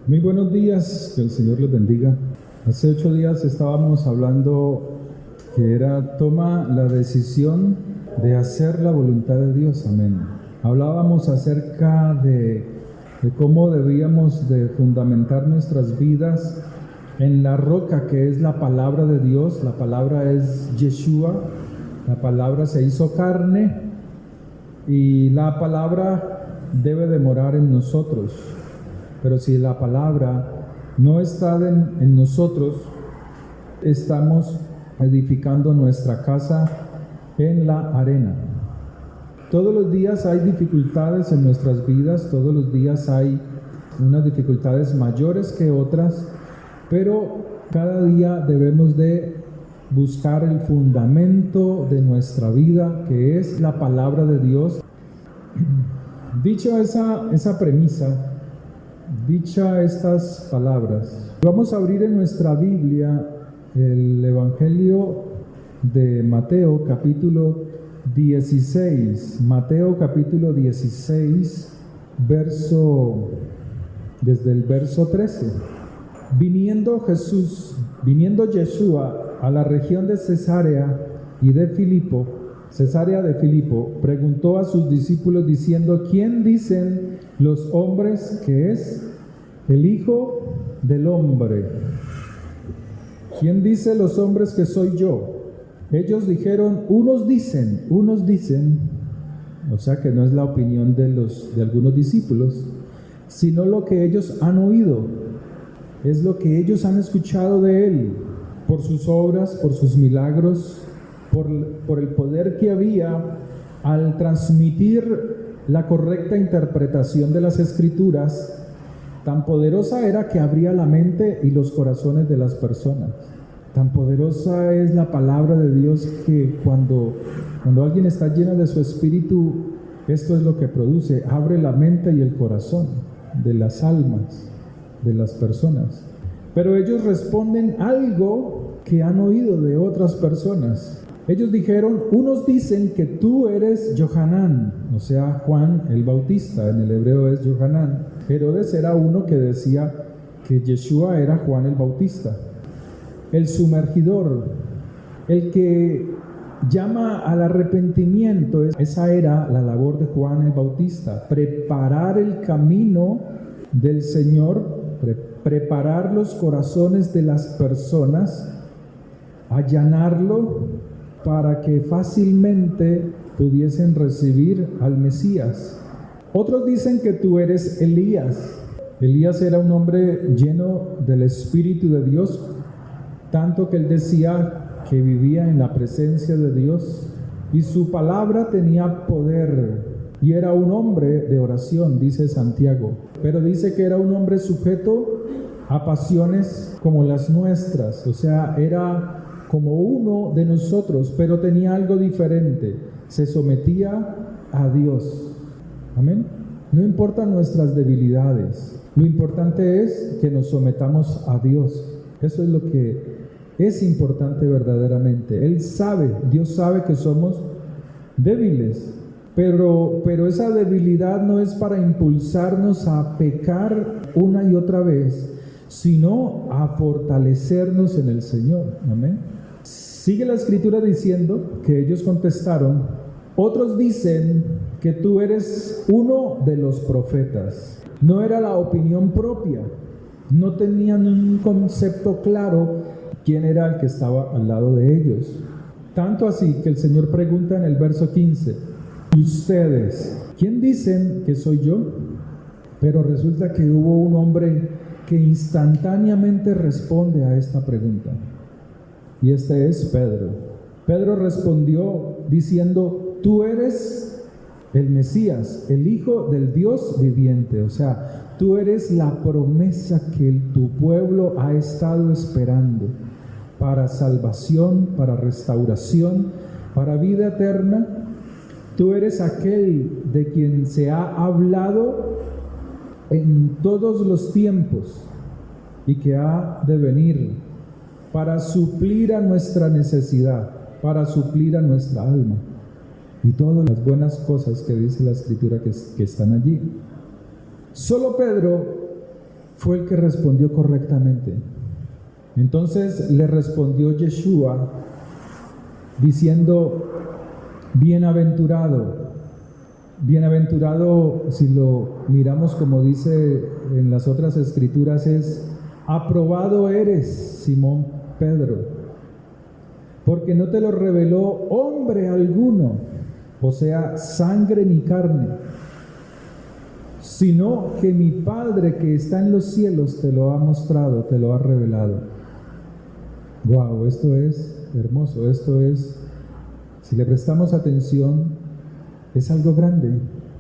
Muy buenos días, que el Señor les bendiga. Hace 8 días estábamos hablando que era toma la decisión de hacer la voluntad de Dios, amén. Hablábamos acerca de cómo debíamos de fundamentar nuestras vidas en la roca que es la palabra de Dios. La palabra es Yeshua, la palabra se hizo carne y la palabra debe de morar en nosotros. Pero si la palabra no está en nosotros, estamos edificando nuestra casa en la arena. Todos los días hay dificultades en nuestras vidas, todos los días hay unas dificultades mayores que otras, pero cada día debemos de buscar el fundamento de nuestra vida, que es la palabra de Dios. Dicho esa premisa, dicha estas palabras, vamos a abrir en nuestra Biblia el Evangelio de Mateo capítulo 16. Mateo capítulo 16, desde el verso 13. Viniendo Yeshua a la región de Cesarea de Filipo, preguntó a sus discípulos diciendo: ¿quién dicen los hombres que es el Hijo del Hombre? ¿Quién dice los hombres que soy yo? Ellos dijeron: unos dicen, o sea que no es la opinión de algunos discípulos, sino lo que ellos han oído, es lo que ellos han escuchado de él, por sus obras, por sus milagros, por el poder que había al transmitir la correcta interpretación de las Escrituras. Tan poderosa era que abría la mente y los corazones de las personas. Tan poderosa es la palabra de Dios que cuando alguien está lleno de su espíritu, esto es lo que produce: abre la mente y el corazón de las almas de las personas. Pero ellos responden algo que han oído de otras personas. Ellos dijeron: unos dicen que tú eres Johanán, o sea, Juan el Bautista, en el hebreo es Johanán. Herodes era uno que decía que Yeshua era Juan el Bautista. El sumergidor, el que llama al arrepentimiento, esa era la labor de Juan el Bautista: preparar el camino del Señor, preparar los corazones de las personas, allanarlo para que fácilmente pudiesen recibir al Mesías. Otros dicen que tú eres Elías. Elías era un hombre lleno del Espíritu de Dios, tanto que él decía que vivía en la presencia de Dios y su palabra tenía poder, y era un hombre de oración, dice Santiago, pero dice que era un hombre sujeto a pasiones como las nuestras, o sea, era como uno de nosotros, pero tenía algo diferente: se sometía a Dios. Amén. No importan nuestras debilidades, lo importante es que nos sometamos a Dios. Eso es lo que es importante verdaderamente. Dios sabe que somos débiles, pero esa debilidad no es para impulsarnos a pecar una y otra vez, sino a fortalecernos en el Señor. Amén. Sigue la Escritura diciendo que ellos contestaron: otros dicen que tú eres uno de los profetas. No era la opinión propia, no tenían un concepto claro quién era el que estaba al lado de ellos. Tanto así que el Señor pregunta en el verso 15: ¿ustedes quién dicen que soy yo? Pero resulta que hubo un hombre que instantáneamente responde a esta pregunta, y este es Pedro. Pedro respondió diciendo: tú eres el Mesías, el Hijo del Dios viviente. O sea, tú eres la promesa que tu pueblo ha estado esperando para salvación, para restauración, para vida eterna. Tú eres aquel de quien se ha hablado en todos los tiempos y que ha de venir para suplir a nuestra necesidad, para suplir a nuestra alma y todas las buenas cosas que dice la Escritura que están allí. Solo Pedro fue el que respondió correctamente. Entonces le respondió Yeshua diciendo, bienaventurado, si lo miramos como dice en las otras escrituras, es aprobado eres, Simón Pedro, porque no te lo reveló hombre alguno, o sea, sangre ni carne, sino que mi Padre que está en los cielos te lo ha mostrado, te lo ha revelado. Wow, esto es hermoso, esto es, si le prestamos atención, es algo grande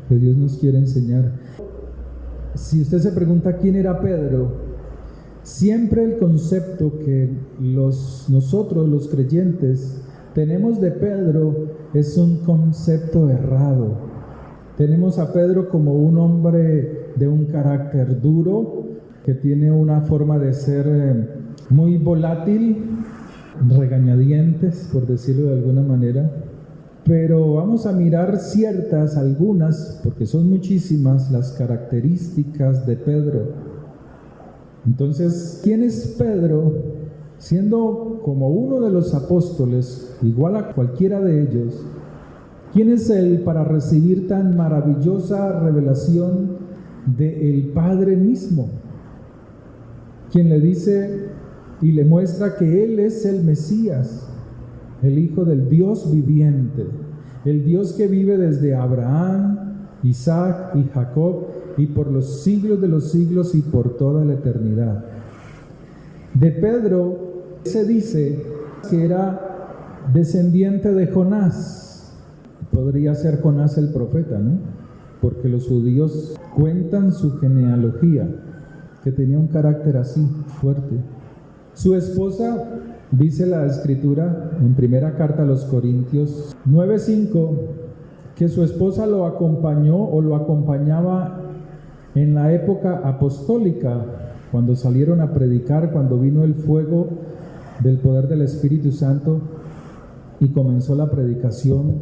que Dios nos quiere enseñar. Si usted se pregunta quién era Pedro, siempre el concepto que nosotros los creyentes tenemos de Pedro es un concepto errado. Tenemos a Pedro como un hombre de un carácter duro, que tiene una forma de ser muy volátil, regañadientes, por decirlo de alguna manera. Pero vamos a mirar algunas, porque son muchísimas las características de Pedro. Entonces, ¿quién es Pedro? Siendo como uno de los apóstoles, igual a cualquiera de ellos, ¿quién es él para recibir tan maravillosa revelación del Padre mismo? Quien le dice y le muestra que él es el Mesías, el Hijo del Dios viviente, el Dios que vive desde Abraham, Isaac y Jacob, y por los siglos de los siglos y por toda la eternidad. De Pedro se dice que era descendiente de Jonás. Podría ser Jonás el profeta, ¿no? Porque los judíos cuentan su genealogía, que tenía un carácter así, fuerte. Su esposa, dice la Escritura en primera carta a los Corintios 9:5, que su esposa lo acompañó o lo acompañaba en la época apostólica, cuando salieron a predicar, cuando vino el fuego del poder del Espíritu Santo y comenzó la predicación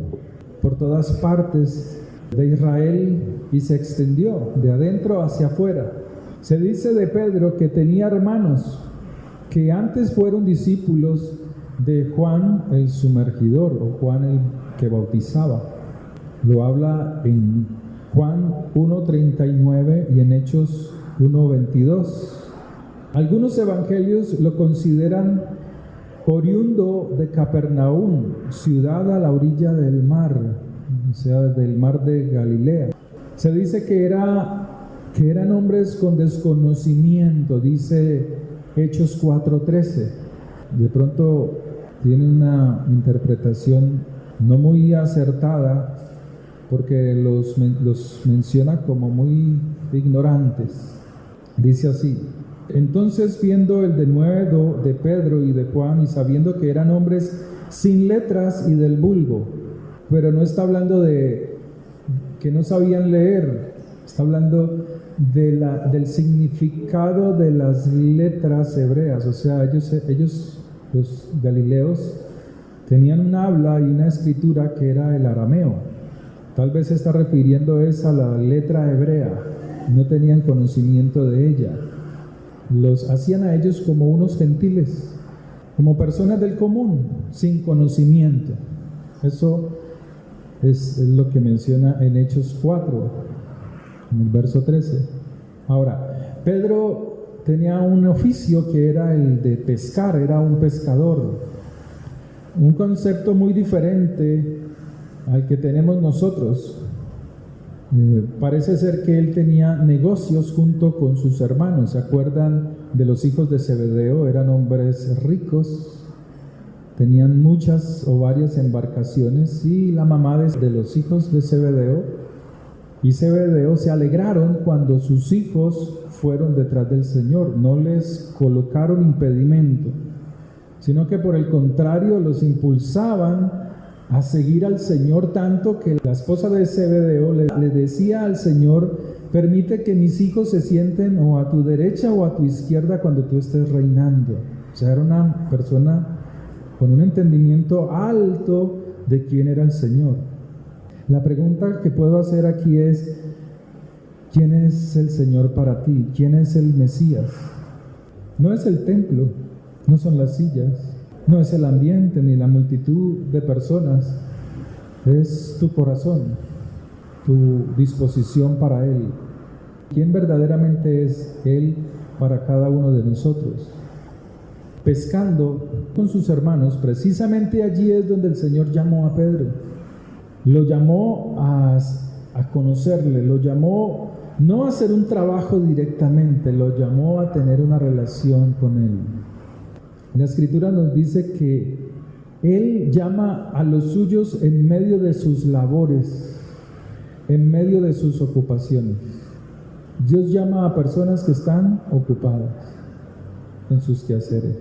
por todas partes de Israel y se extendió de adentro hacia afuera. Se dice de Pedro que tenía hermanos que antes fueron discípulos de Juan el Sumergidor o Juan el que bautizaba. Lo habla en Juan 1:39 y en Hechos 1:22. Algunos evangelios lo consideran oriundo de Capernaum, ciudad a la orilla del mar, o sea, del mar de Galilea. Se dice que eran hombres con desconocimiento, dice Hechos 4:13. De pronto tiene una interpretación no muy acertada, porque los menciona como muy ignorantes. Dice así: entonces, viendo el denuedo de Pedro y de Juan, y sabiendo que eran hombres sin letras y del vulgo, pero no está hablando de que no sabían leer, está hablando del significado de las letras hebreas. O sea, ellos los galileos, tenían un habla y una escritura que era el arameo. Tal vez se está refiriendo a la letra hebrea, no tenían conocimiento de ella. Los hacían a ellos como unos gentiles, como personas del común, sin conocimiento. Eso es lo que menciona en Hechos 4, en el verso 13. Ahora, Pedro tenía un oficio que era el de pescar, era un pescador. Un concepto muy diferente al que tenemos nosotros. Parece ser que él tenía negocios junto con sus hermanos. ¿Se acuerdan de los hijos de Zebedeo? Eran hombres ricos, tenían muchas o varias embarcaciones, y la mamá de los hijos de Zebedeo y Zebedeo se alegraron cuando sus hijos fueron detrás del Señor. No les colocaron impedimento, sino que por el contrario los impulsaban a seguir al Señor, tanto que la esposa de Zebedeo le decía al Señor: permite que mis hijos se sienten o a tu derecha o a tu izquierda cuando tú estés reinando. O sea, era una persona con un entendimiento alto de quién era el Señor. La pregunta que puedo hacer aquí es: ¿quién es el Señor para ti? ¿Quién es el Mesías? No es el templo, no son las sillas, no es el ambiente ni la multitud de personas, es tu corazón, tu disposición para Él. ¿Quién verdaderamente es Él para cada uno de nosotros? Pescando con sus hermanos, precisamente allí es donde el Señor llamó a Pedro. Lo llamó a conocerle, lo llamó no a hacer un trabajo directamente, lo llamó a tener una relación con Él. La Escritura nos dice que Él llama a los suyos en medio de sus labores, en medio de sus ocupaciones. Dios llama a personas que están ocupadas en sus quehaceres.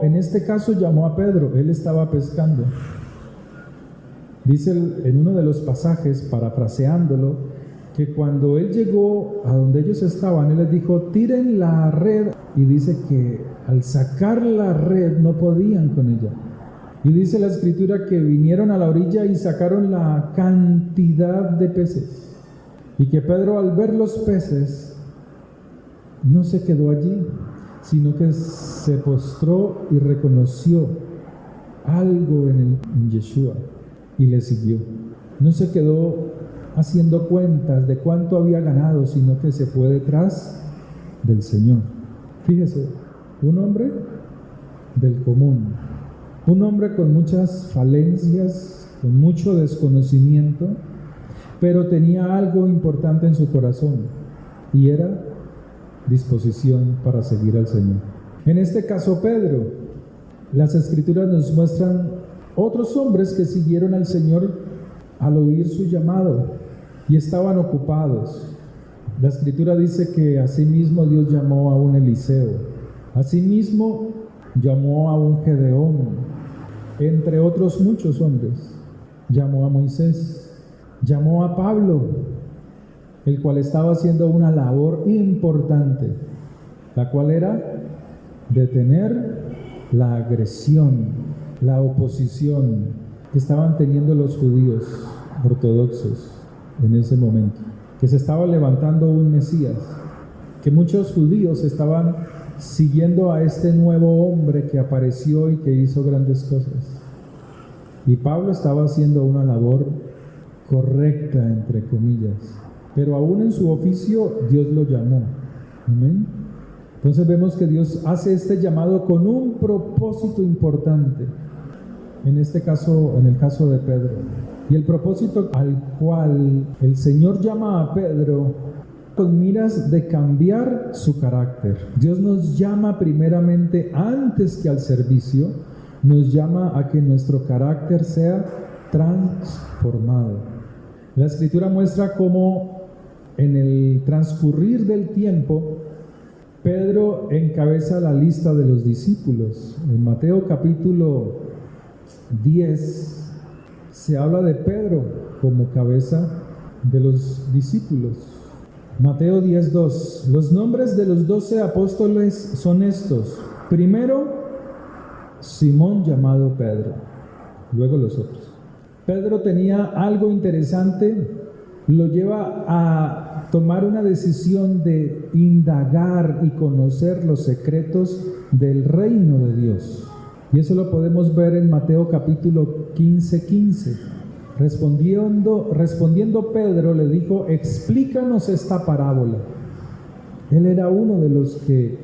En este caso llamó a Pedro, él estaba pescando. Dice en uno de los pasajes, parafraseándolo, que cuando él llegó a donde ellos estaban, él les dijo, tiren la red, y dice que al sacar la red no podían con ella. Y dice la Escritura que vinieron a la orilla y sacaron la cantidad de peces, y que Pedro, al ver los peces, no se quedó allí, sino que se postró y reconoció algo en Yeshua y le siguió. No se quedó haciendo cuentas de cuánto había ganado, sino que se fue detrás del Señor. Fíjese, un hombre del común, un hombre con muchas falencias, con mucho desconocimiento, pero tenía algo importante en su corazón, y era disposición para seguir al Señor. En este caso Pedro, las Escrituras nos muestran otros hombres que siguieron al Señor al oír su llamado y estaban ocupados. La Escritura dice que asimismo Dios llamó a un Eliseo, asimismo llamó a un Gedeón, entre otros muchos hombres. Llamó a Moisés, llamó a Pablo, el cual estaba haciendo una labor importante, la cual era detener la agresión, la oposición que estaban teniendo los judíos ortodoxos en ese momento, que se estaba levantando un Mesías, que muchos judíos estaban siguiendo a este nuevo hombre que apareció y que hizo grandes cosas. Y Pablo estaba haciendo una labor correcta, entre comillas, pero aún en su oficio Dios lo llamó. Amén. Entonces vemos que Dios hace este llamado con un propósito importante. En este caso, en el caso de Pedro. Y el propósito al cual el Señor llama a Pedro con miras de cambiar su carácter. Dios nos llama primeramente, antes que al servicio, nos llama a que nuestro carácter sea transformado. La Escritura muestra cómo en el transcurrir del tiempo Pedro encabeza la lista de los discípulos. En Mateo capítulo 10 se habla de Pedro como cabeza de los discípulos. Mateo 10:2. Los nombres de los 12 apóstoles son estos. Primero, Simón llamado Pedro, luego los otros. Pedro tenía algo interesante, lo lleva a tomar una decisión de indagar y conocer los secretos del reino de Dios. Y eso lo podemos ver en Mateo capítulo 15:15. Respondiendo Pedro le dijo, explícanos esta parábola. Él era uno de los que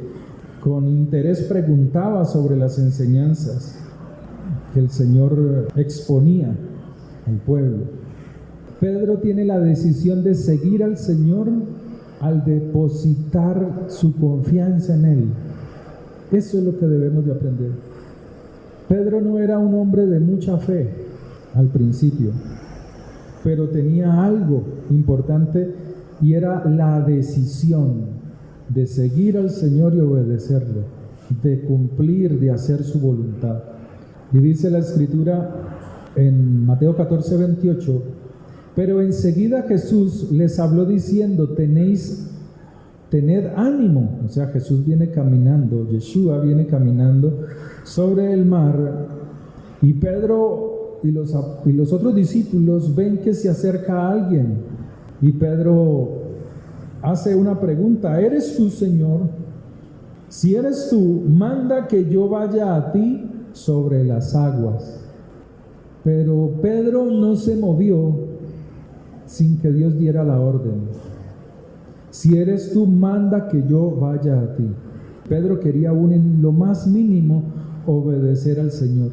con interés preguntaba sobre las enseñanzas que el Señor exponía al pueblo. Pedro tiene la decisión de seguir al Señor al depositar su confianza en Él. Eso es lo que debemos de aprender. Pedro no era un hombre de mucha fe al principio, pero tenía algo importante y era la decisión de seguir al Señor y obedecerle, de cumplir, de hacer su voluntad. Y dice la Escritura en Mateo 14:28, pero enseguida Jesús les habló diciendo, tened ánimo. O sea, Jesús viene caminando, Yeshua viene caminando sobre el mar, y Pedro y los otros discípulos ven que se acerca alguien, y Pedro hace una pregunta: ¿eres tú, Señor? Si eres tú, manda que yo vaya a ti sobre las aguas. Pero Pedro no se movió sin que Dios diera la orden. Si eres tú, manda que yo vaya a ti. Pedro quería aún en lo más mínimo obedecer al Señor.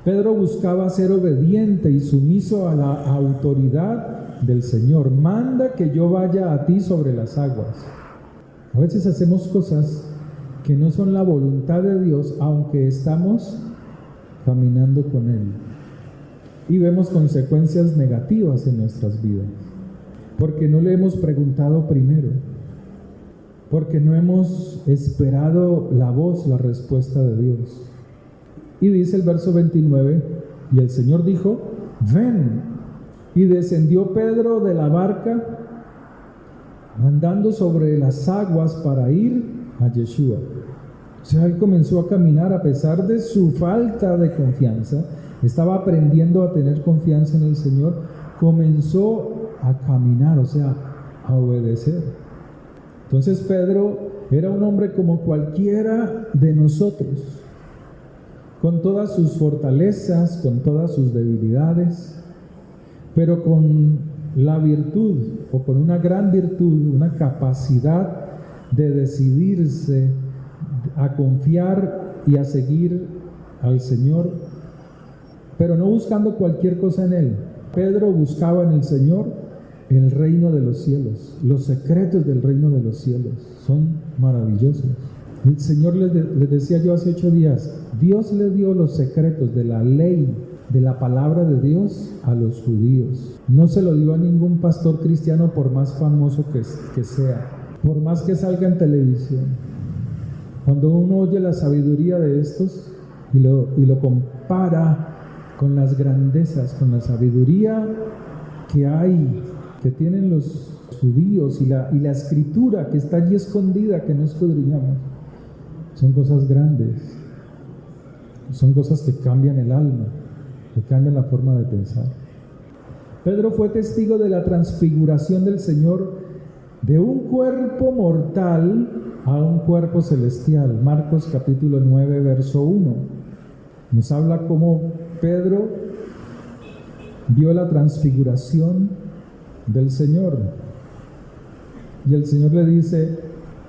Pedro buscaba ser obediente y sumiso a la autoridad del Señor. Manda que yo vaya a ti sobre las aguas. A veces hacemos cosas que no son la voluntad de Dios, aunque estamos caminando con Él. Y vemos consecuencias negativas en nuestras vidas, porque no le hemos preguntado primero, porque no hemos esperado la voz, la respuesta de Dios. Y dice el verso 29, y el Señor dijo: ven. Y descendió Pedro de la barca, andando sobre las aguas para ir a Yeshua. O sea, él comenzó a caminar a pesar de su falta de confianza. Estaba aprendiendo a tener confianza en el Señor. Comenzó a caminar, o sea, a obedecer. Entonces Pedro era un hombre como cualquiera de nosotros, con todas sus fortalezas, con todas sus debilidades, pero con la virtud, o con una gran virtud, una capacidad de decidirse a confiar y a seguir al Señor, pero no buscando cualquier cosa en Él. Pedro buscaba en el Señor el reino de los cielos. Los secretos del reino de los cielos son maravillosos. El Señor les decía yo hace 8 días, Dios le dio los secretos de la ley, de la palabra de Dios a los judíos. No se lo dio a ningún pastor cristiano, por más famoso que sea, por más que salga en televisión. Cuando uno oye la sabiduría de estos y lo compara con las grandezas, con la sabiduría que hay, que tienen los judíos y la escritura que está allí escondida, que no escudriñamos, son cosas grandes, son cosas que cambian el alma, que cambian la forma de pensar. Pedro fue testigo de la transfiguración del Señor, de un cuerpo mortal a un cuerpo celestial. Marcos capítulo 9, verso 1. Nos habla cómo Pedro vio la transfiguración del Señor. Y el Señor le dice: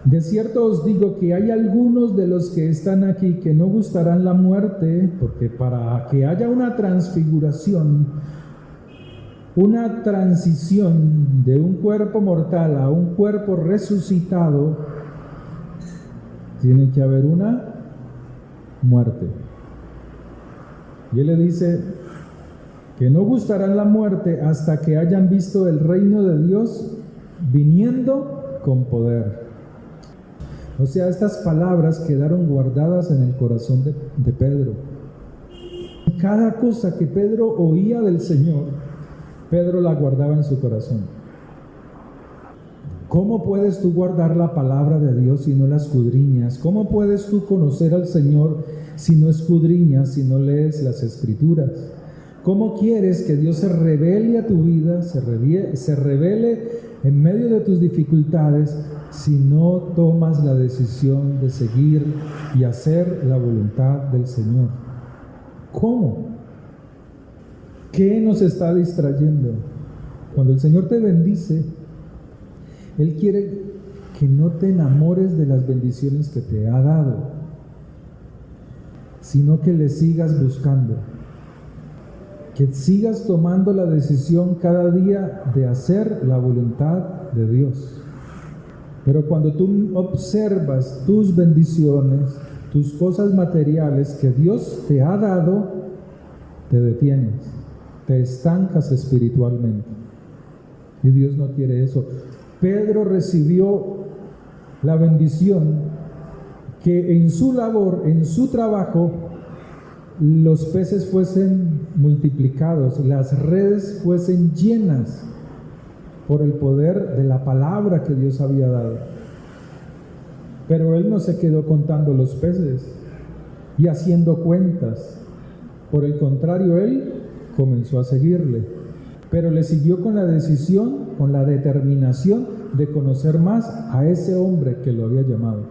de cierto os digo que hay algunos de los que están aquí que no gustarán la muerte, porque para que haya una transfiguración, una transición de un cuerpo mortal a un cuerpo resucitado, tiene que haber una muerte. Y él le dice que no gustarán la muerte hasta que hayan visto el reino de Dios viniendo con poder. O sea, estas palabras quedaron guardadas en el corazón de Pedro. Cada cosa que Pedro oía del Señor, Pedro la guardaba en su corazón. ¿Cómo puedes tú guardar la palabra de Dios si no la escudriñas? ¿Cómo puedes tú conocer al Señor si no escudriñas, si no lees las Escrituras? ¿Cómo quieres que Dios se revele a tu vida, se revele en medio de tus dificultades, si no tomas la decisión de seguir y hacer la voluntad del Señor? ¿Cómo? ¿Qué nos está distrayendo? Cuando el Señor te bendice, Él quiere que no te enamores de las bendiciones que te ha dado, sino que le sigas buscando, que sigas tomando la decisión cada día de hacer la voluntad de Dios. Pero cuando tú observas tus bendiciones, tus cosas materiales que Dios te ha dado, te detienes, te estancas espiritualmente. Y Dios no quiere eso. Pedro recibió la bendición que en su labor, en su trabajo, los peces fuesen multiplicados, las redes fuesen llenas por el poder de la palabra que Dios había dado. Pero él no se quedó contando los peces y haciendo cuentas. Por el contrario, él comenzó a seguirle, pero le siguió con la decisión, con la determinación de conocer más a ese hombre que lo había llamado.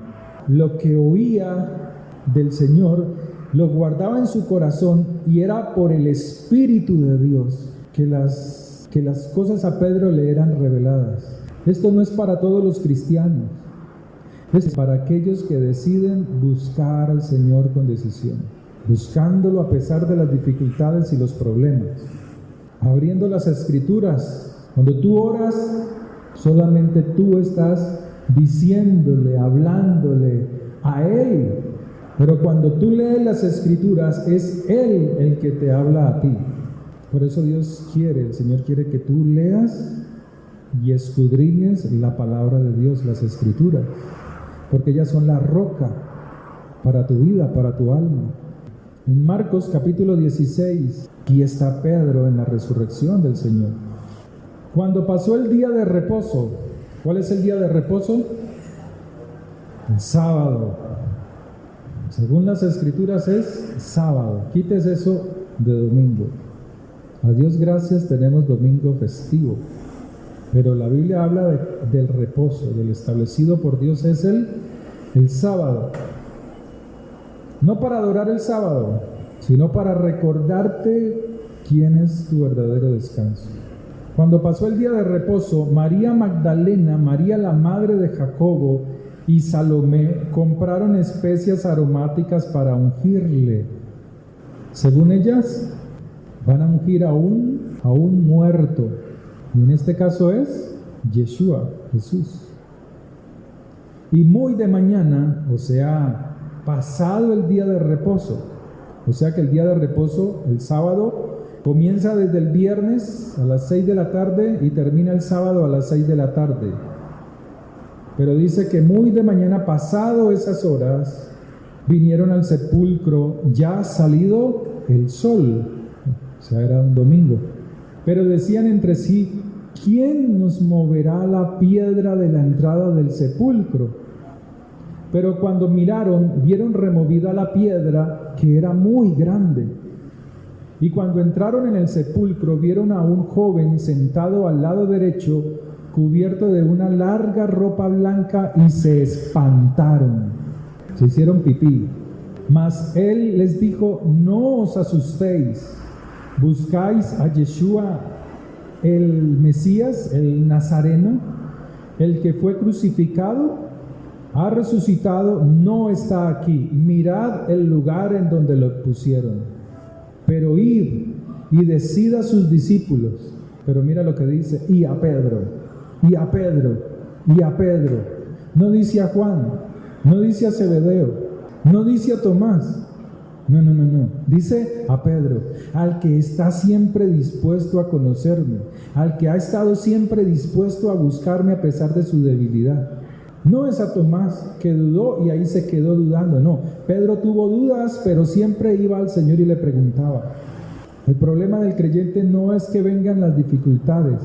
Lo que oía del Señor lo guardaba en su corazón y era por el Espíritu de Dios que las cosas a Pedro le eran reveladas. Esto no es para todos los cristianos, es para aquellos que deciden buscar al Señor con decisión, buscándolo a pesar de las dificultades y los problemas, abriendo las Escrituras. Cuando tú oras, solamente tú estás diciéndole, hablándole a Él. Pero cuando tú lees las Escrituras, es Él el que te habla a ti. Por eso Dios quiere, el Señor quiere que tú leas y escudriñes la palabra de Dios, las Escrituras, porque ellas son la roca para tu vida, para tu alma. En Marcos capítulo 16, aquí está Pedro en la resurrección del Señor. Cuando pasó el día de reposo, ¿cuál es el día de reposo? El sábado. Según las Escrituras es sábado. Quites eso de domingo. A Dios gracias, tenemos domingo festivo. Pero la Biblia habla del reposo, del establecido por Dios es el sábado. No para adorar el sábado, sino para recordarte quién es tu verdadero descanso. Cuando pasó el día de reposo, María Magdalena, María la madre de Jacobo y Salomé compraron especias aromáticas para ungirle. Según ellas, van a ungir a un muerto. Y en este caso es Yeshua, Jesús. Y muy de mañana, o sea, pasado el día de reposo, o sea que el día de reposo, el sábado, comienza desde el viernes a las 6 de la tarde y termina el sábado a las 6 de la tarde. Pero dice que muy de mañana, pasado esas horas, vinieron al sepulcro ya salido el sol. O sea, era un domingo. Pero decían entre sí, ¿quién nos moverá la piedra de la entrada del sepulcro? Pero cuando miraron, vieron removida la piedra, que era muy grande. Y cuando entraron en el sepulcro, vieron a un joven sentado al lado derecho, cubierto de una larga ropa blanca, y se espantaron. Se hicieron pipí. Mas él les dijo, no os asustéis. ¿Buscáis a Yeshua, el Mesías, el Nazareno, el que fue crucificado? Ha resucitado, no está aquí. Mirad el lugar en donde lo pusieron. Pero id y decid a sus discípulos. Pero mira lo que dice, y a Pedro, y a Pedro, y a Pedro. No dice a Juan, no dice a Zebedeo, no dice a Tomás. No. Dice a Pedro, al que está siempre dispuesto a conocerme, al que ha estado siempre dispuesto a buscarme a pesar de su debilidad. No es a Tomás que dudó y ahí se quedó dudando. No, Pedro tuvo dudas, pero siempre iba al Señor y le preguntaba. El problema del creyente no es que vengan las dificultades.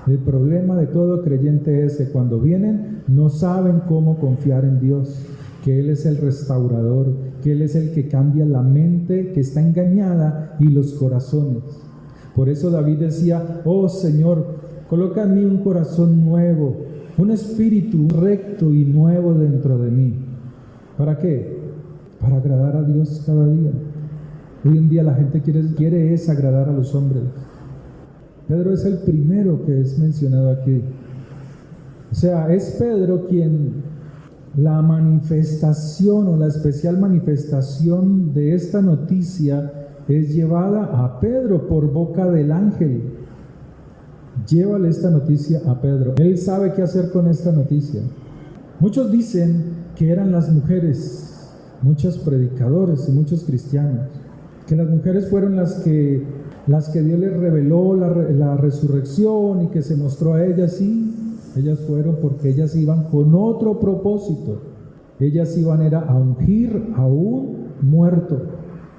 El problema de todo creyente es que cuando vienen no saben cómo confiar en Dios, que Él es el restaurador, que Él es el que cambia la mente que está engañada y los corazones. Por eso David decía, oh Señor, coloca en mí un corazón nuevo, un espíritu recto y nuevo dentro de mí. ¿Para qué? Para agradar a Dios cada día. Hoy en día la gente quiere es agradar a los hombres. Pedro es el primero que es mencionado aquí. O sea, es Pedro quien la manifestación o la especial manifestación de esta noticia es llevada a Pedro por boca del ángel. Llévale esta noticia a Pedro. Él sabe qué hacer con esta noticia. Muchos dicen que eran las mujeres, muchos predicadores y muchos cristianos, que las mujeres fueron las que Dios les reveló la resurrección y que se mostró a ellas. Sí, ellas fueron porque ellas iban con otro propósito. Ellas iban a ungir a un muerto.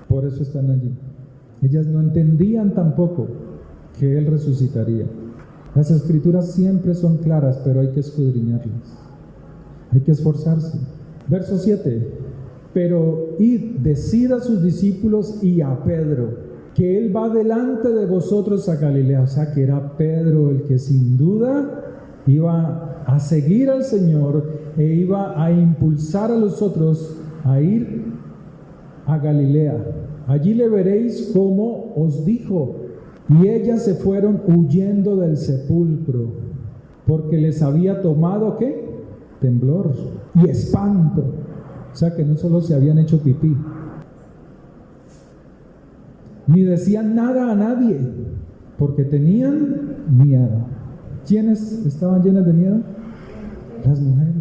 Por eso están allí. Ellas no entendían tampoco que Él resucitaría. Las Escrituras siempre son claras, pero hay que escudriñarlas. Hay que esforzarse. Verso 7. Pero id, decid a sus discípulos y a Pedro, que Él va delante de vosotros a Galilea. O sea, que era Pedro el que sin duda iba a seguir al Señor e iba a impulsar a los otros a ir a Galilea. Allí le veréis como os dijo. Y ellas se fueron huyendo del sepulcro, porque les había tomado, ¿qué? Temblor y espanto. O sea que no solo se habían hecho pipí, ni decían nada a nadie, porque tenían miedo. ¿Quiénes estaban llenas de miedo? Las mujeres.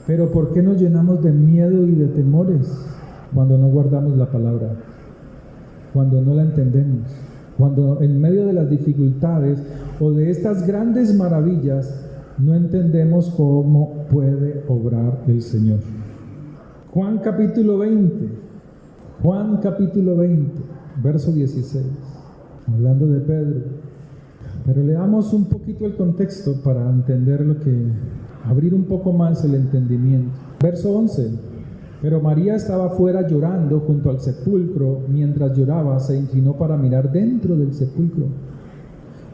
Pero ¿por qué nos llenamos de miedo y de temores cuando no guardamos la palabra? Cuando no la entendemos, cuando en medio de las dificultades o de estas grandes maravillas no entendemos cómo puede obrar el Señor. Juan capítulo 20, verso 16, hablando de Pedro. Pero leamos un poquito el contexto para entender abrir un poco más el entendimiento. Verso 11. Pero María estaba fuera llorando junto al sepulcro. Mientras lloraba, se inclinó para mirar dentro del sepulcro.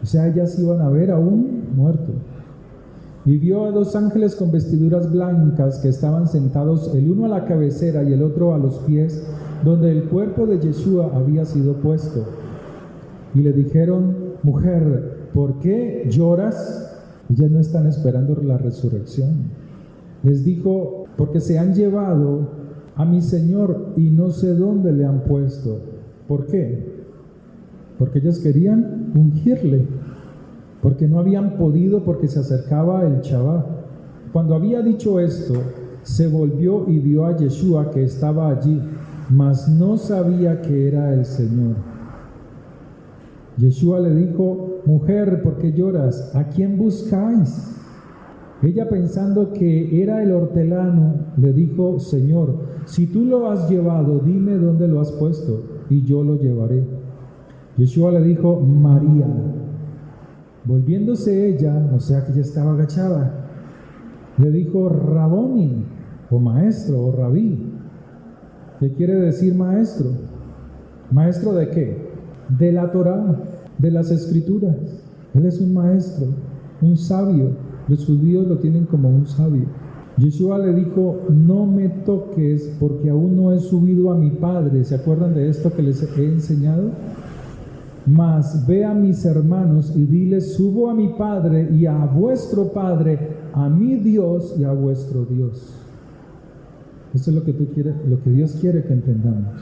O sea, ellas iban a ver a un muerto. Y vio a 2 ángeles con vestiduras blancas que estaban sentados, el uno a la cabecera y el otro a los pies, donde el cuerpo de Yeshua había sido puesto. Y le dijeron: mujer, ¿por qué lloras? Ellas no están esperando la resurrección. Les dijo: porque se han llevado a mi Señor y no sé dónde le han puesto. ¿Por qué? Porque ellos querían ungirle, porque no habían podido, porque se acercaba el Shabbat. Cuando había dicho esto, se volvió y vio a Yeshua que estaba allí, mas no sabía que era el Señor. Yeshua le dijo: mujer, ¿por qué lloras? ¿A quién buscáis? Ella, pensando que era el hortelano, le dijo: Señor, si tú lo has llevado, dime dónde lo has puesto, y yo lo llevaré. Yeshua le dijo: María. Volviéndose ella, o sea que ella estaba agachada, le dijo: Raboni, o maestro, o rabí. ¿Qué quiere decir maestro? ¿Maestro de qué? De la Torá, de las Escrituras. Él es un maestro, un sabio. Los judíos lo tienen como un sabio. Yeshua le dijo: no me toques, porque aún no he subido a mi Padre. ¿Se acuerdan de esto que les he enseñado? Mas ve a mis hermanos y diles: subo a mi Padre y a vuestro Padre, a mi Dios y a vuestro Dios. Eso es lo que Dios quiere que entendamos.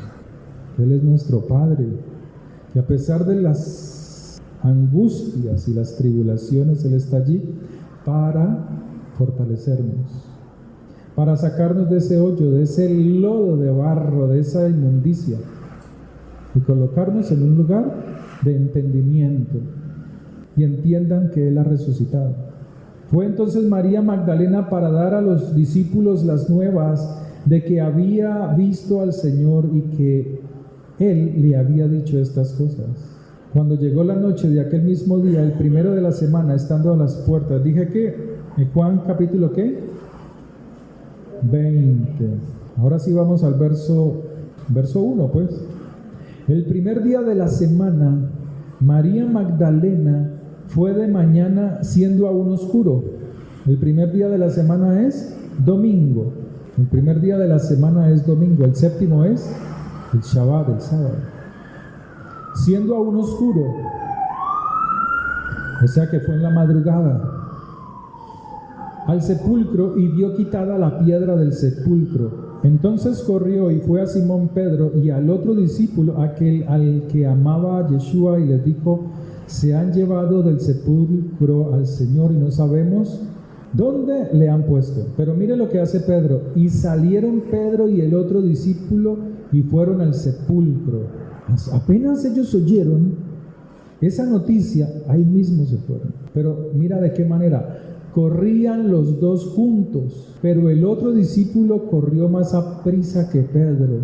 Él es nuestro Padre, que a pesar de las angustias y las tribulaciones, Él está allí para fortalecernos, para sacarnos de ese hoyo, de ese lodo de barro, de esa inmundicia, y colocarnos en un lugar de entendimiento, y entiendan que Él ha resucitado. Fue entonces María Magdalena para dar a los discípulos las nuevas de que había visto al Señor y que Él le había dicho estas cosas. Cuando llegó la noche de aquel mismo día, el primero de la semana, estando a las puertas, dije que en Juan capítulo ¿qué? 20. Ahora sí vamos al verso 1, pues. El primer día de la semana, María Magdalena fue de mañana siendo aún oscuro. El primer día de la semana es domingo. El primer día de la semana es domingo. El séptimo es el Shabbat, el sábado. Siendo aún oscuro, o sea que fue en la madrugada, al sepulcro y vio quitada la piedra del sepulcro. Entonces corrió y fue a Simón Pedro y al otro discípulo, aquel al que amaba a Yeshua, y les dijo: se han llevado del sepulcro al Señor y no sabemos dónde le han puesto. Pero mire lo que hace Pedro: y salieron Pedro y el otro discípulo y fueron al sepulcro. Apenas ellos oyeron esa noticia, ahí mismo se fueron. Pero mira de qué manera: corrían los dos juntos, pero el otro discípulo corrió más aprisa que Pedro.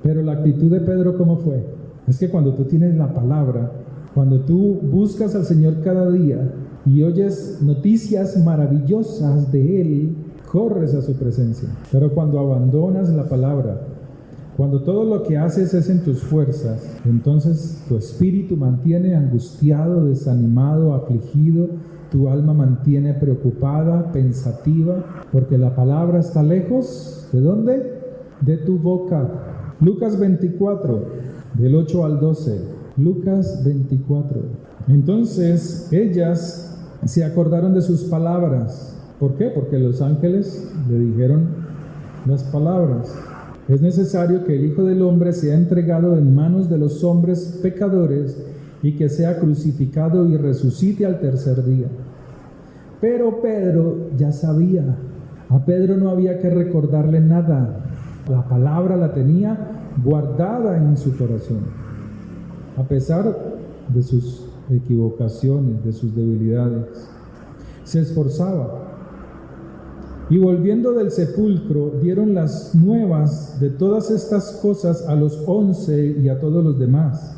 Pero la actitud de Pedro, ¿cómo fue? Es que cuando tú tienes la palabra, cuando tú buscas al Señor cada día y oyes noticias maravillosas de Él, corres a su presencia. Pero cuando abandonas la palabra, cuando todo lo que haces es en tus fuerzas, entonces tu espíritu mantiene angustiado, desanimado, afligido, tu alma mantiene preocupada, pensativa, porque la palabra está lejos, ¿de dónde? De tu boca. Lucas 24, del 8 al 12. Lucas 24. Entonces ellas se acordaron de sus palabras. ¿Por qué? Porque los ángeles le dijeron las palabras. Es necesario que el Hijo del Hombre sea entregado en manos de los hombres pecadores y que sea crucificado y resucite al tercer día. Pero Pedro ya sabía. A Pedro no había que recordarle nada. La palabra la tenía guardada en su corazón. A pesar de sus equivocaciones, de sus debilidades, se esforzaba. Y volviendo del sepulcro, dieron las nuevas de todas estas cosas a los 11 y a todos los demás.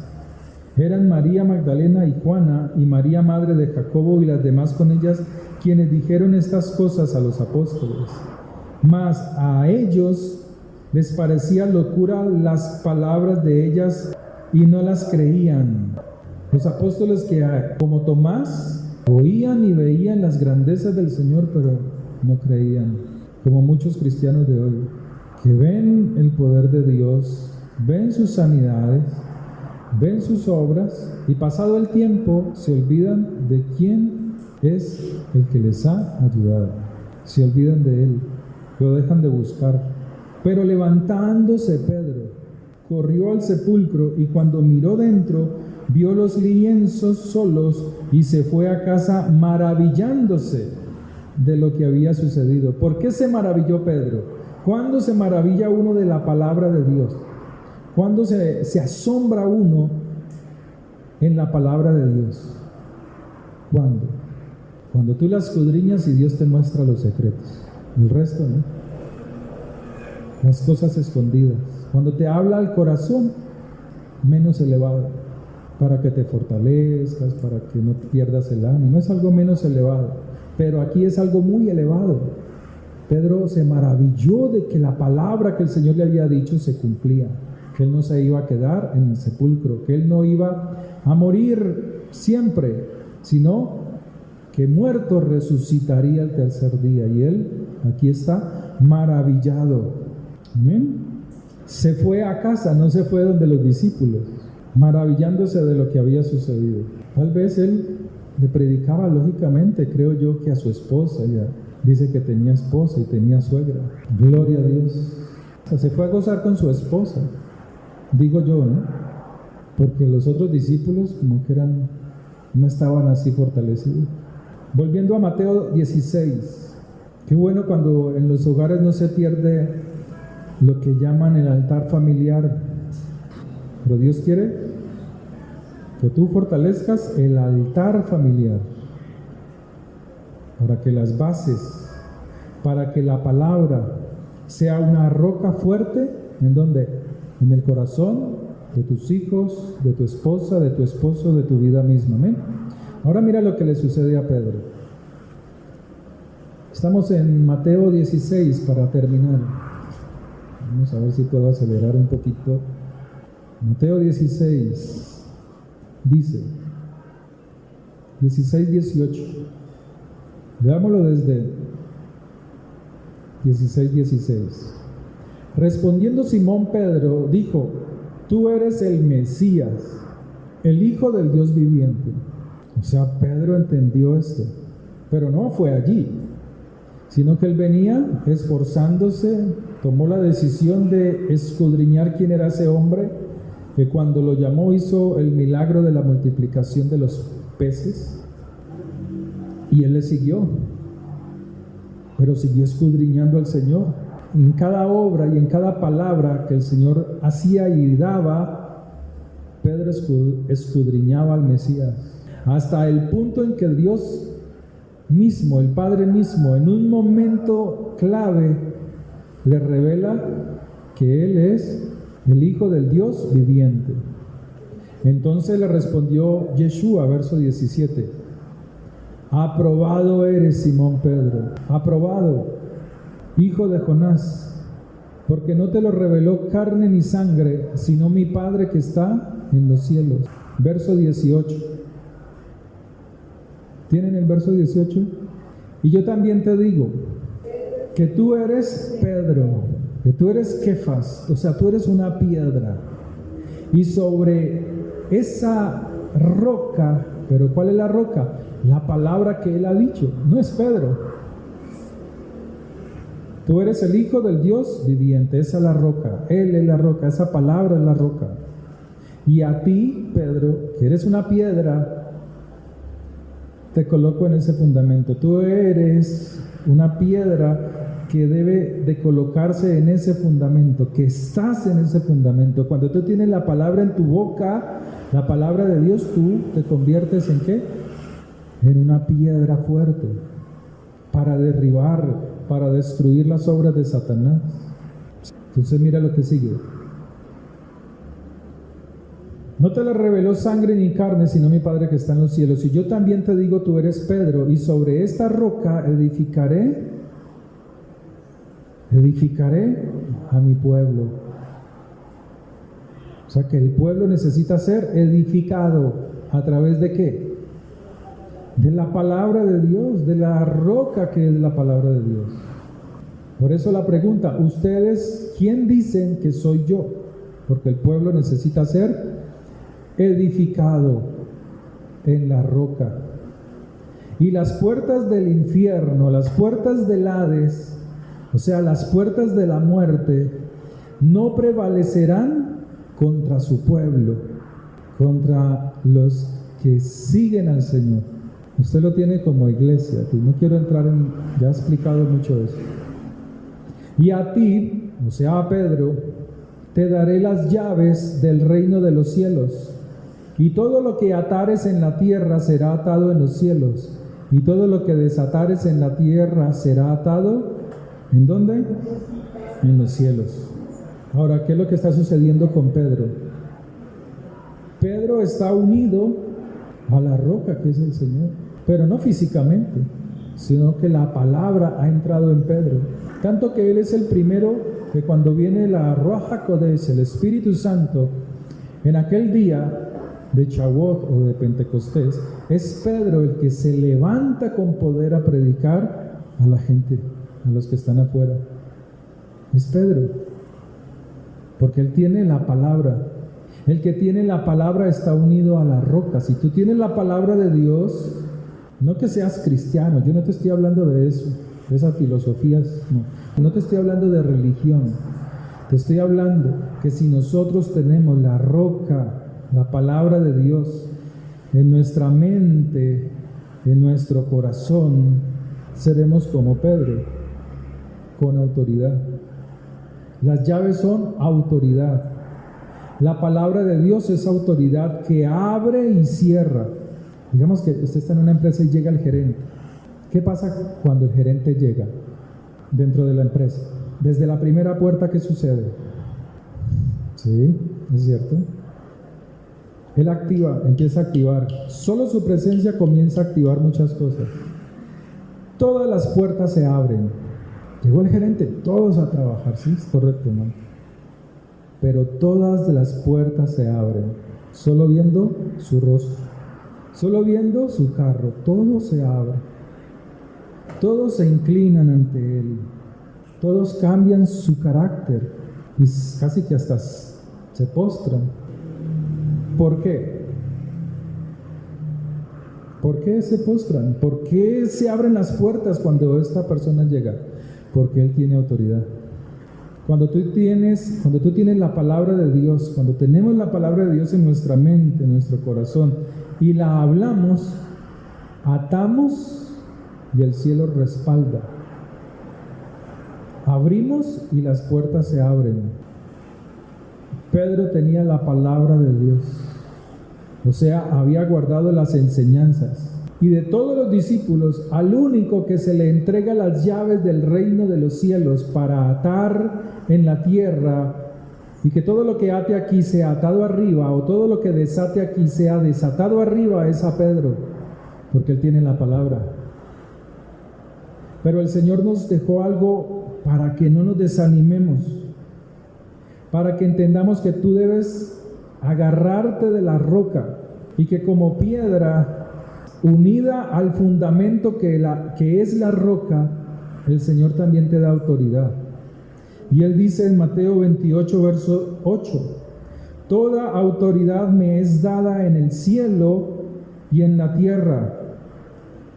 Eran María Magdalena y Juana y María madre de Jacobo y las demás con ellas, quienes dijeron estas cosas a los apóstoles. Mas a ellos les parecía locura las palabras de ellas y no las creían. Los apóstoles que, como Tomás, oían y veían las grandezas del Señor, pero no creían, como muchos cristianos de hoy, que ven el poder de Dios, ven sus sanidades, ven sus obras, y pasado el tiempo se olvidan de quién es el que les ha ayudado. Se olvidan de Él, lo dejan de buscar. Pero levantándose Pedro, corrió al sepulcro y cuando miró dentro, vio los lienzos solos y se fue a casa maravillándose de lo que había sucedido. ¿Por qué se maravilló Pedro? ¿Cuándo se maravilla uno de la palabra de Dios? ¿Cuándo se asombra uno en la palabra de Dios? ¿Cuándo? Cuando tú la escudriñas y Dios te muestra los secretos. El resto no. Las cosas escondidas. Cuando te habla al corazón menos elevado, para que te fortalezcas, para que no pierdas el ánimo. Es algo menos elevado. Pero aquí es algo muy elevado. Pedro se maravilló de que la palabra que el Señor le había dicho se cumplía, que él no se iba a quedar en el sepulcro, que él no iba a morir siempre, sino que muerto resucitaría el tercer día. Y él aquí está maravillado. Amén. Se fue a casa, no se fue donde los discípulos, maravillándose de lo que había sucedido. Tal vez él le predicaba lógicamente, creo yo, que a su esposa. Ya dice que tenía esposa y tenía suegra. Gloria a Dios. O sea, se fue a gozar con su esposa, digo yo, ¿no? Porque los otros discípulos como que no estaban así fortalecidos. Volviendo a Mateo 16. Qué bueno cuando en los hogares no se pierde lo que llaman el altar familiar. Pero Dios quiere que tú fortalezcas el altar familiar, para que las bases, para que la palabra sea una roca fuerte. ¿En dónde? En el corazón de tus hijos, de tu esposa, de tu esposo, de tu vida misma. ¿Amén? Ahora mira lo que le sucede a Pedro. Estamos en Mateo 16 para terminar. Vamos a ver si puedo acelerar un poquito. Mateo 16 dice 16-18. Leámoslo desde 16-16. Respondiendo Simón Pedro dijo: tú eres el Mesías, el Hijo del Dios viviente. O sea, Pedro entendió esto, pero no fue allí, sino que él venía esforzándose, tomó la decisión de escudriñar quién era ese hombre, que cuando lo llamó hizo el milagro de la multiplicación de los peces, y él le siguió, pero siguió escudriñando al Señor. En cada obra y en cada palabra que el Señor hacía y daba, Pedro escudriñaba al Mesías, hasta el punto en que Dios mismo, el Padre mismo, en un momento clave, le revela que Él es el Hijo del Dios viviente. Entonces le respondió Yeshua, verso 17: aprobado eres, Simón Pedro, aprobado, hijo de Jonás, porque no te lo reveló carne ni sangre, sino mi Padre que está en los cielos. Verso 18: ¿Tienen el verso 18? Y yo también te digo que tú eres Pedro, que tú eres Kefas, o sea, tú eres una piedra. Y sobre esa roca, ¿pero cuál es la roca? La palabra que él ha dicho, no es Pedro. Tú eres el Hijo del Dios viviente, esa es la roca, Él es la roca, esa palabra es la roca. Y a ti, Pedro, que eres una piedra, te coloco en ese fundamento. Tú eres una piedra que debe de colocarse en ese fundamento, que estás en ese fundamento. Cuando tú tienes la palabra en tu boca, la palabra de Dios, tú te conviertes en ¿qué? En una piedra fuerte para derribar, para destruir las obras de Satanás. Entonces mira lo que sigue. No te la reveló sangre ni carne, sino mi Padre que está en los cielos. Y yo también te digo, tú eres Pedro, y sobre esta roca edificaré a mi pueblo. O sea que el pueblo necesita ser edificado. ¿A través de qué? De la palabra de Dios, de la roca que es la palabra de Dios. Por eso la pregunta, ¿ustedes quién dicen que soy yo? Porque el pueblo necesita ser edificado en la roca. Y las puertas del infierno, las puertas del Hades, o sea, las puertas de la muerte, no prevalecerán contra su pueblo, contra los que siguen al Señor. Usted lo tiene como iglesia, no quiero entrar en, ya he explicado mucho eso. Y a ti, o sea a Pedro, te daré las llaves del reino de los cielos. Y todo lo que atares en la tierra será atado en los cielos. Y todo lo que desatares en la tierra será atado, ¿en dónde? En los cielos. Ahora, ¿qué es lo que está sucediendo con Pedro? Pedro está unido a la roca que es el Señor, pero no físicamente, sino que la palabra ha entrado en Pedro. Tanto que él es el primero que cuando viene la Ruach HaKodesh, el Espíritu Santo, en aquel día de Shavuot o de Pentecostés, es Pedro el que se levanta con poder a predicar a la gente, a los que están afuera. Es Pedro, porque él tiene la palabra. El que tiene la palabra está unido a la roca. Si tú tienes la palabra de Dios, no que seas cristiano, yo no te estoy hablando de eso, de esas filosofías, no te estoy hablando de religión, te estoy hablando que si nosotros tenemos la roca, la palabra de Dios en nuestra mente, en nuestro corazón, seremos como Pedro, con autoridad. Las llaves son autoridad. La palabra de Dios es autoridad que abre y cierra. Digamos que usted está en una empresa y llega el gerente. ¿Qué pasa cuando el gerente llega dentro de la empresa? Desde la primera puerta, ¿qué sucede? Sí, es cierto. Él empieza a activar. Solo su presencia comienza a activar muchas cosas. Todas las puertas se abren. Llegó el gerente, todos a trabajar, sí, es correcto, ¿no? Pero todas las puertas se abren, solo viendo su rostro, solo viendo su carro, todo se abre. Todos se inclinan ante él, todos cambian su carácter y casi que hasta se postran. ¿Por qué? ¿Por qué se postran? ¿Por qué se abren las puertas cuando esta persona llega? Porque él tiene autoridad. Cuando tú tienes la palabra de Dios, cuando tenemos la palabra de Dios en nuestra mente, en nuestro corazón, y la hablamos, atamos y el cielo respalda. Abrimos y las puertas se abren. Pedro tenía la palabra de Dios, o sea, había guardado las enseñanzas. Y de todos los discípulos, al único que se le entrega las llaves del reino de los cielos para atar en la tierra, y que todo lo que ate aquí sea atado arriba, o todo lo que desate aquí sea desatado arriba, es a Pedro, porque él tiene la palabra. Pero el Señor nos dejó algo para que no nos desanimemos, para que entendamos que tú debes agarrarte de la roca, y que como piedra unida al fundamento que es la roca, el Señor también te da autoridad. Y Él dice en Mateo 28, verso 8, toda autoridad me es dada en el cielo y en la tierra.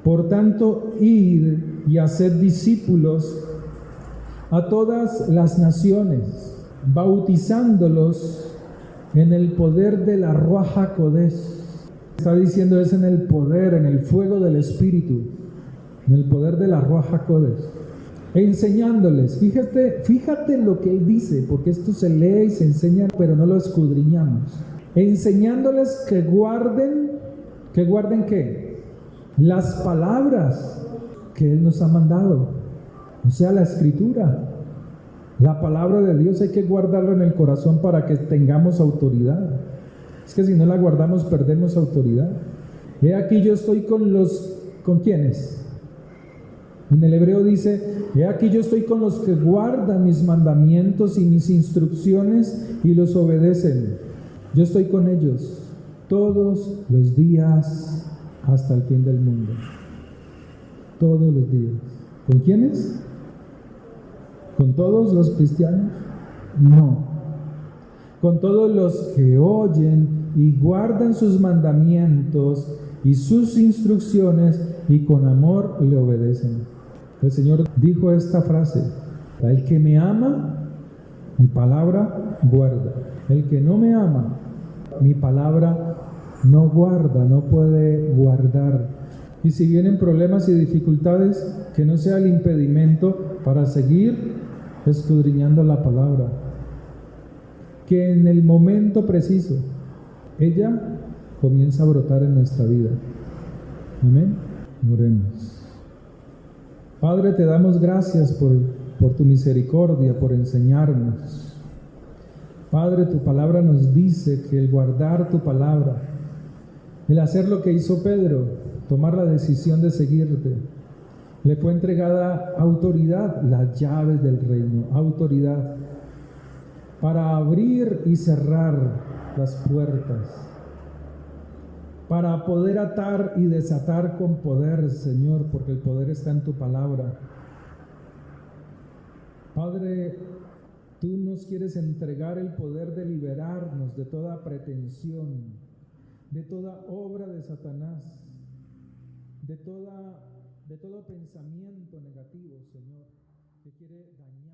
Por tanto, id y haced discípulos a todas las naciones, bautizándolos en el poder de la Ruach HaKodesh. Está diciendo es en el poder, en el fuego del Espíritu, en el poder de la Ruach HaKodesh. E enseñándoles, fíjate lo que Él dice, porque esto se lee y se enseña, pero no lo escudriñamos. Enseñándoles que guarden ¿qué? Las palabras que Él nos ha mandado, o sea, la Escritura. La palabra de Dios hay que guardarla en el corazón para que tengamos autoridad. Es que si no la guardamos, perdemos autoridad. He aquí yo estoy ¿con quiénes? En el hebreo dice, he aquí yo estoy con los que guardan mis mandamientos y mis instrucciones y los obedecen. Yo estoy con ellos todos los días hasta el fin del mundo. Todos los días. ¿Con quiénes? ¿Con todos los cristianos? No. Con todos los que oyen y guardan sus mandamientos y sus instrucciones y con amor le obedecen. El Señor dijo esta frase: el que me ama, mi palabra guarda. El que no me ama, mi palabra no guarda, no puede guardar. Y si vienen problemas y dificultades, que no sea el impedimento para seguir escudriñando la palabra. Que en el momento preciso, ella comienza a brotar en nuestra vida. Amén. Oremos. Padre, te damos gracias por tu misericordia, por enseñarnos. Padre, tu palabra nos dice que el guardar tu palabra, el hacer lo que hizo Pedro, tomar la decisión de seguirte, le fue entregada autoridad, las llaves del reino, autoridad para abrir y cerrar las puertas, para poder atar y desatar con poder, Señor, porque el poder está en tu palabra. Padre, tú nos quieres entregar el poder de liberarnos de toda pretensión, de toda obra de Satanás, de todo pensamiento negativo, Señor, que quiere dañar.